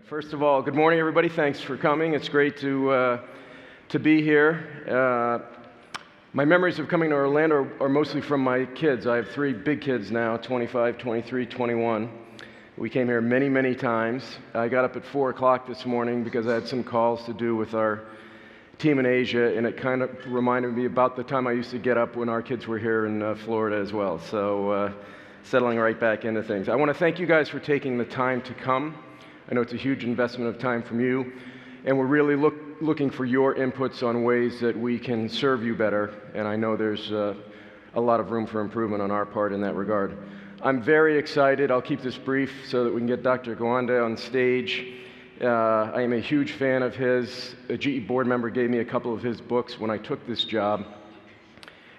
First of all, good morning, everybody. Thanks for coming. It's great to be here. My memories of coming to Orlando are mostly from my kids. I have three big kids now, 25, 23, 21. We came here many, many times. I got up at 4 o'clock this morning because I had some calls to do with our team in Asia, and it kind of reminded me about the time I used to get up when our kids were here in Florida as well. So settling right back into things. I want to thank you guys for taking the time to come. I know it's a huge investment of time from you, and we're really looking for your inputs on ways that we can serve you better, and I know there's a lot of room for improvement on our part in that regard. I'm very excited. I'll keep this brief so that we can get Dr. Gawande on stage. I am a huge fan of his. A GE board member gave me a couple of his books when I took this job,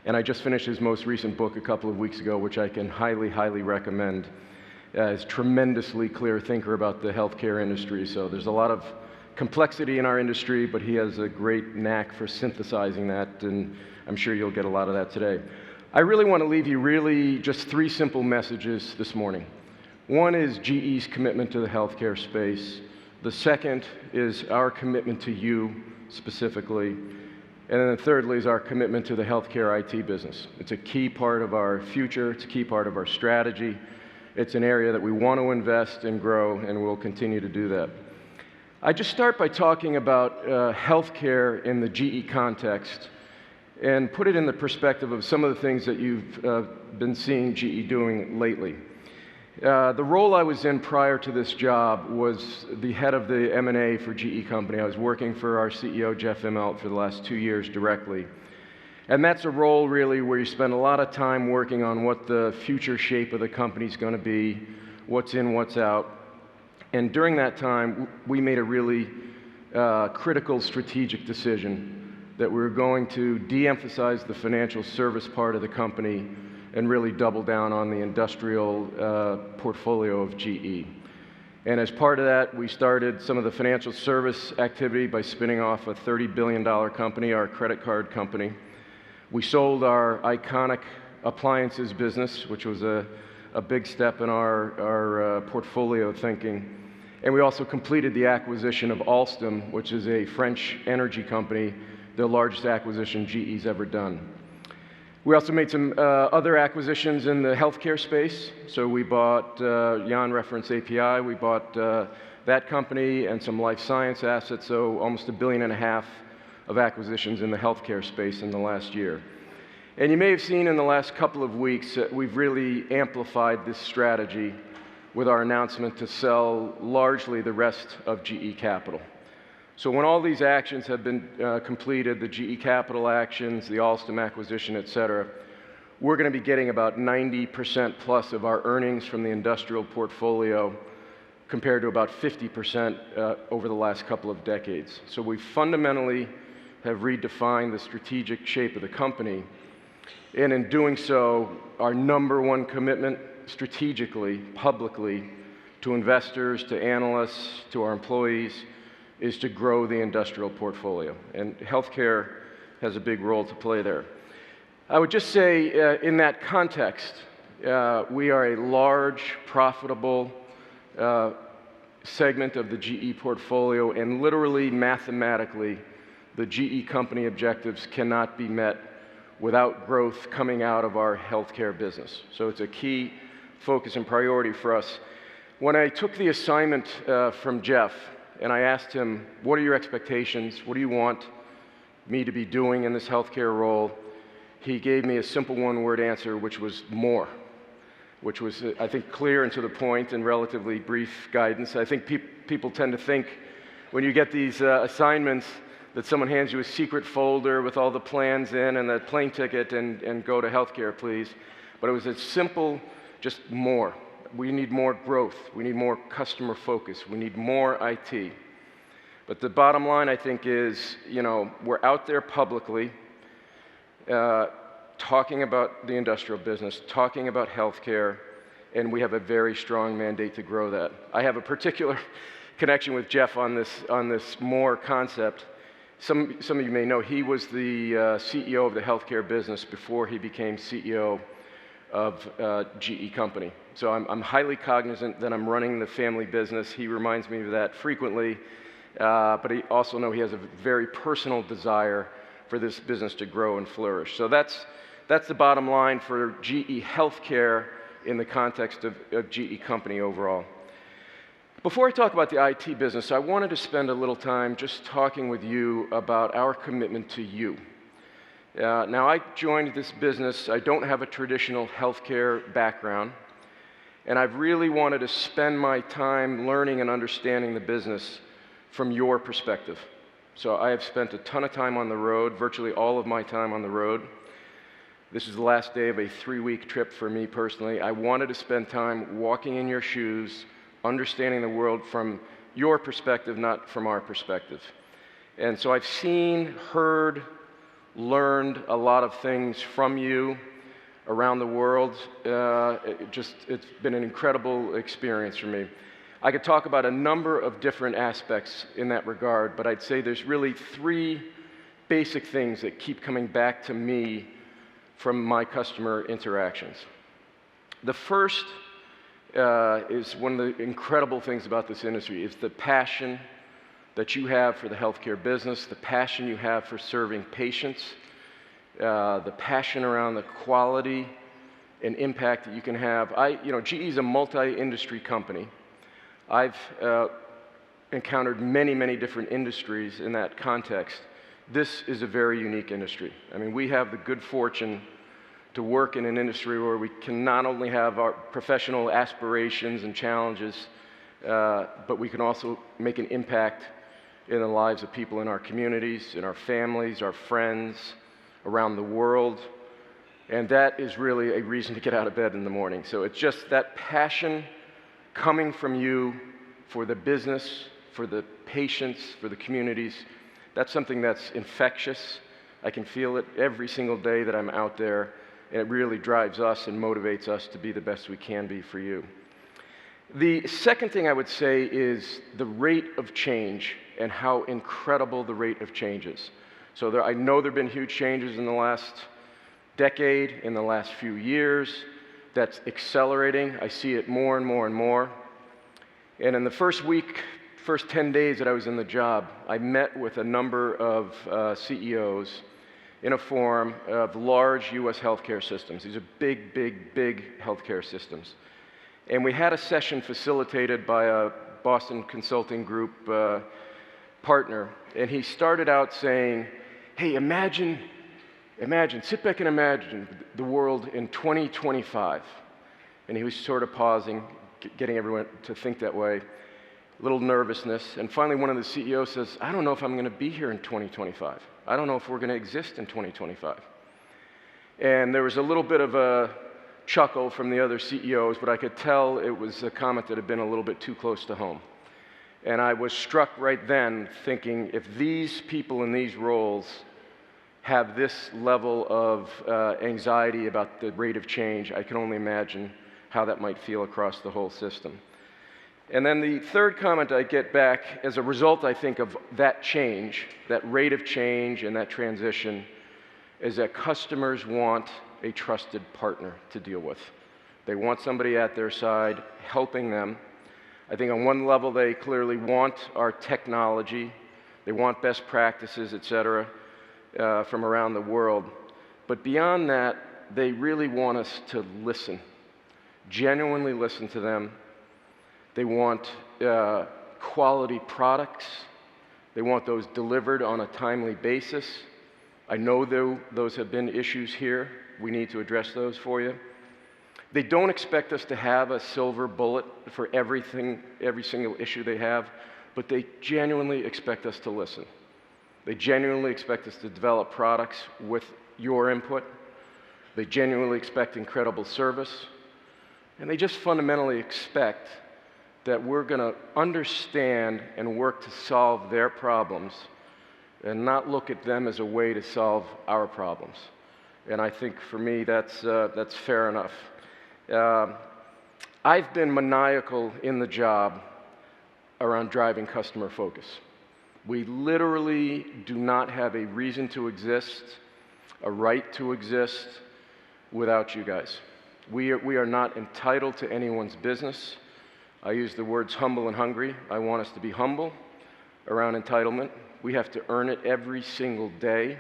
and I just finished his most recent book a couple of weeks ago, which I can highly, highly recommend. He's a tremendously clear thinker about the healthcare industry, so there's a lot of complexity in our industry, but he has a great knack for synthesizing that, and I'm sure you'll get a lot of that today. I really want to leave you just 3 simple messages this morning. One is GE's commitment to the healthcare space. The second is our commitment to you specifically. And then thirdly is our commitment to the healthcare IT business. It's a key part of our future. It's a key part of our strategy. It's an area that we want to invest and grow, and we'll continue to do that. I just start by talking about healthcare in the GE context and put it in the perspective of some of the things that you've been seeing GE doing lately. The role I was in prior to this job was the head of the M&A for GE Company. I was working for our CEO, Jeff Immelt, for the last 2 years directly. And that's a role really where you spend a lot of time working on what the future shape of the company is going to be, what's in, what's out. And during that time, we made a really critical strategic decision that we were going to de-emphasize the financial service part of the company and really double down on the industrial portfolio of GE. And as part of that, we started some of the financial service activity by spinning off a $30 billion company, our credit card company. We sold our iconic appliances business, which was a big step in our portfolio thinking. And we also completed the acquisition of Alstom, which is a French energy company, the largest acquisition GE's ever done. We also made some other acquisitions in the healthcare space. So we bought Jan Reference API, we bought that company and some life science assets, so almost $1.5 billion of acquisitions in the healthcare space in the last year. And you may have seen in the last couple of weeks that we've really amplified this strategy with our announcement to sell largely the rest of GE Capital. So when all these actions have been completed, the GE Capital actions, the Alstom acquisition, et cetera, we're going to be getting about 90% plus of our earnings from the industrial portfolio compared to about 50% over the last couple of decades. So we fundamentally have redefined the strategic shape of the company. And in doing so, our number one commitment strategically, publicly, to investors, to analysts, to our employees, is to grow the industrial portfolio. And healthcare has a big role to play there. I would just say, in that context, we are a large, profitable segment of the GE portfolio, and literally, mathematically, the GE company objectives cannot be met without growth coming out of our healthcare business. So it's a key focus and priority for us. When I took the assignment from Jeff, and I asked him, what are your expectations? What do you want me to be doing in this healthcare role? He gave me a simple one-word answer, which was more, which was, I think, clear and to the point and relatively brief guidance. I think people tend to think when you get these assignments that someone hands you a secret folder with all the plans in and the plane ticket and go to healthcare, please. But it was a simple, just more. We need more growth. We need more customer focus. We need more IT. But the bottom line, I think, is, we're out there publicly talking about the industrial business, talking about healthcare, and we have a very strong mandate to grow that. I have a particular connection with Jeff on this more concept. Some of you may know he was the CEO of the healthcare business before he became CEO of GE company. So I'm highly cognizant that I'm running the family business. He reminds me of that frequently, but I also know he has a very personal desire for this business to grow and flourish. So that's the bottom line for GE Healthcare in the context of GE company overall. Before I talk about the IT business, I wanted to spend a little time just talking with you about our commitment to you. Now, I joined this business, I don't have a traditional healthcare background, and I've really wanted to spend my time learning and understanding the business from your perspective. So I have spent a ton of time on the road, virtually all of my time on the road. This is the last day of a 3-week trip for me personally. I wanted to spend time walking in your shoes, understanding the world from your perspective, not from our perspective. And so I've seen, heard, learned a lot of things from you around the world. It's been an incredible experience for me. I could talk about a number of different aspects in that regard, but I'd say there's really 3 basic things that keep coming back to me from my customer interactions. The first is one of the incredible things about this industry is the passion that you have for the healthcare business, the passion you have for serving patients, the passion around the quality and impact that you can have. GE is a multi-industry company. I've encountered many, many different industries in that context. This is a very unique industry. I mean, we have the good fortune to work in an industry where we can not only have our professional aspirations and challenges, but we can also make an impact in the lives of people in our communities, in our families, our friends, around the world. And that is really a reason to get out of bed in the morning. So it's just that passion coming from you for the business, for the patients, for the communities. That's something that's infectious. I can feel it every single day that I'm out there, and it really drives us and motivates us to be the best we can be for you. The second thing I would say is the rate of change and how incredible the rate of change is. So I know there have been huge changes in the last decade, in the last few years. That's accelerating. I see it more and more and more. And in the first 10 days that I was in the job, I met with a number of CEOs in a forum of large U.S. healthcare systems. These are big, big, big healthcare systems. And we had a session facilitated by a Boston Consulting Group partner, and he started out saying, hey, imagine, sit back and imagine the world in 2025. And he was sort of pausing, getting everyone to think that way, a little nervousness. And finally, one of the CEOs says, I don't know if I'm going to be here in 2025. I don't know if we're going to exist in 2025. And there was a little bit of a chuckle from the other CEOs, but I could tell it was a comment that had been a little bit too close to home. And I was struck right then thinking, if these people in these roles have this level of anxiety about the rate of change, I can only imagine how that might feel across the whole system. And then the third comment I get back as a result, I think, of that change, that rate of change and that transition, is that customers want a trusted partner to deal with. They want somebody at their side helping them. I think on one level they clearly want our technology, they want best practices, et cetera, from around the world. But beyond that, they really want us to listen, genuinely listen to them. They want quality products. They want those delivered on a timely basis. I know those have been issues here. We need to address those for you. They don't expect us to have a silver bullet for everything, every single issue they have, but they genuinely expect us to listen. They genuinely expect us to develop products with your input. They genuinely expect incredible service. And they just fundamentally expect that we're going to understand and work to solve their problems and not look at them as a way to solve our problems. And I think for me that's fair enough. I've been maniacal in the job around driving customer focus. We literally do not have a reason to exist, a right to exist, without you guys. We are not entitled to anyone's business. I use the words humble and hungry. I want us to be humble around entitlement. We have to earn it every single day,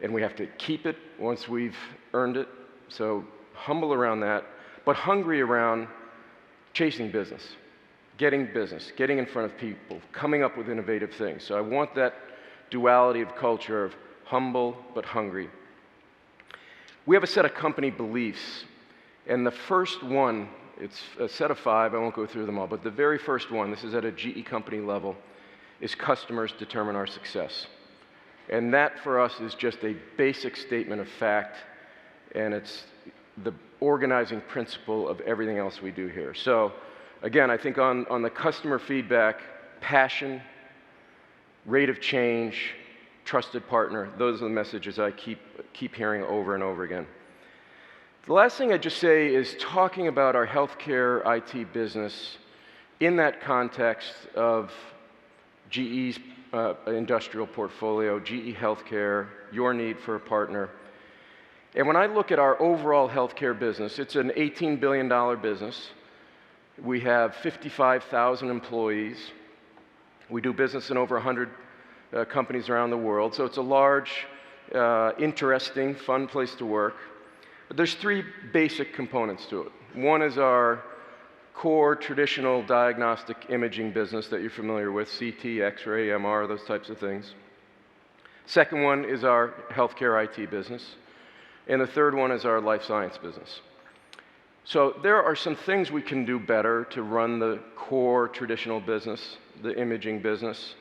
and we have to keep it once we've earned it. So humble around that, but hungry around chasing business, getting in front of people, coming up with innovative things. So I want that duality of culture of humble but hungry. We have a set of company beliefs, and the first one, it's a set of 5, I won't go through them all, but the very first one, this is at a GE company level, is customers determine our success. And that for us is just a basic statement of fact, and it's the organizing principle of everything else we do here. So again, I think on the customer feedback, passion, rate of change, trusted partner, those are the messages I keep hearing over and over again. The last thing I'd just say is talking about our healthcare IT business in that context of GE's industrial portfolio, GE Healthcare, your need for a partner. And when I look at our overall healthcare business, it's an $18 billion business. We have 55,000 employees. We do business in over 100 companies around the world. So it's a large, interesting, fun place to work. But there's 3 basic components to it. One is our core traditional diagnostic imaging business that you're familiar with, CT, X-ray, MR, those types of things. Second one is our healthcare IT business. And the third one is our life science business. So there are some things we can do better to run the core traditional business, the imaging business.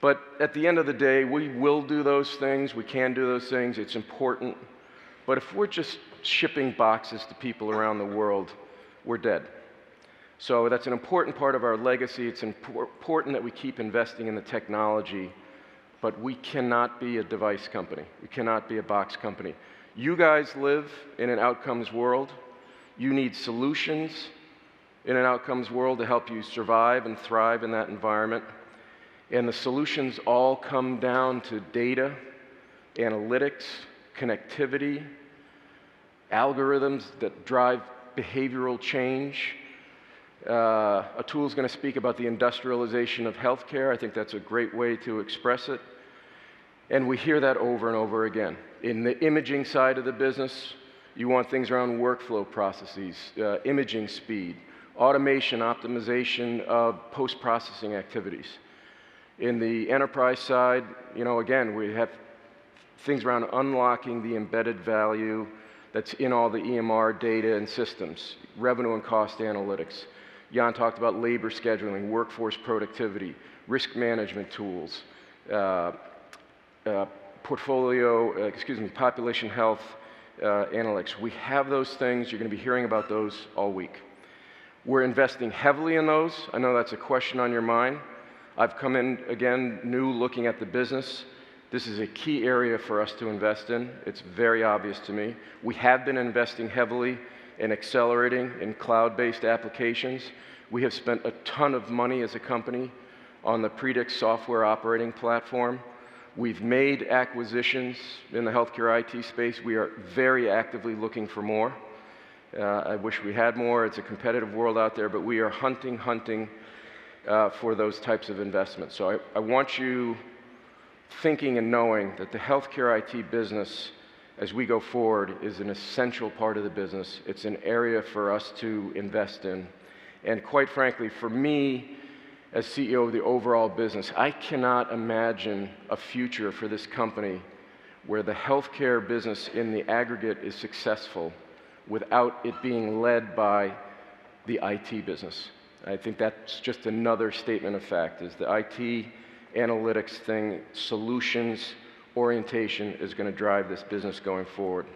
But at the end of the day, we will do those things, we can do those things, it's important. But if we're just shipping boxes to people around the world, we're dead. So that's an important part of our legacy. It's important that we keep investing in the technology, but we cannot be a device company. We cannot be a box company. You guys live in an outcomes world. You need solutions in an outcomes world to help you survive and thrive in that environment. And the solutions all come down to data, analytics, connectivity, algorithms that drive behavioral change. Atul's going to speak about the industrialization of healthcare. I think that's a great way to express it. And we hear that over and over again. In the imaging side of the business, you want things around workflow processes, imaging speed, automation, optimization of post-processing activities. In the enterprise side, again, we have things around unlocking the embedded value that's in all the EMR data and systems, revenue and cost analytics. Jan talked about labor scheduling, workforce productivity, risk management tools, population health analytics. We have those things. You're going to be hearing about those all week. We're investing heavily in those. I know that's a question on your mind. I've come in, again, new, looking at the business. This is a key area for us to invest in. It's very obvious to me. We have been investing heavily and accelerating in cloud-based applications. We have spent a ton of money as a company on the Predix software operating platform. We've made acquisitions in the healthcare IT space. We are very actively looking for more. I wish we had more. It's a competitive world out there, but we are hunting for those types of investments. So I want you thinking and knowing that the healthcare IT business, as we go forward, is an essential part of the business. It's an area for us to invest in. And quite frankly, for me, as CEO of the overall business, I cannot imagine a future for this company where the healthcare business in the aggregate is successful without it being led by the IT business. I think that's just another statement of fact, is the IT analytics thing, solutions, orientation is going to drive this business going forward.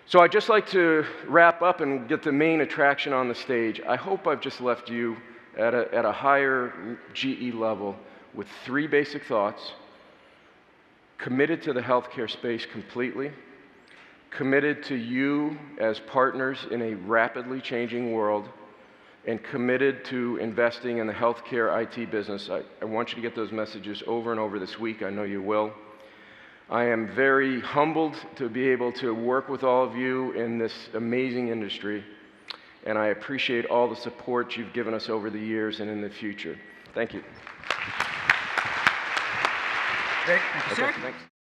So I'd just like to wrap up and get the main attraction on the stage. I hope I've just left you at a higher GE level with 3 basic thoughts: committed to the healthcare space completely, committed to you as partners in a rapidly changing world, and committed to investing in the healthcare IT business. I want you to get those messages over and over this week. I know you will. I am very humbled to be able to work with all of you in this amazing industry, and I appreciate all the support you've given us over the years and in the future. Thank you. Great. Thank you, sir. Thanks.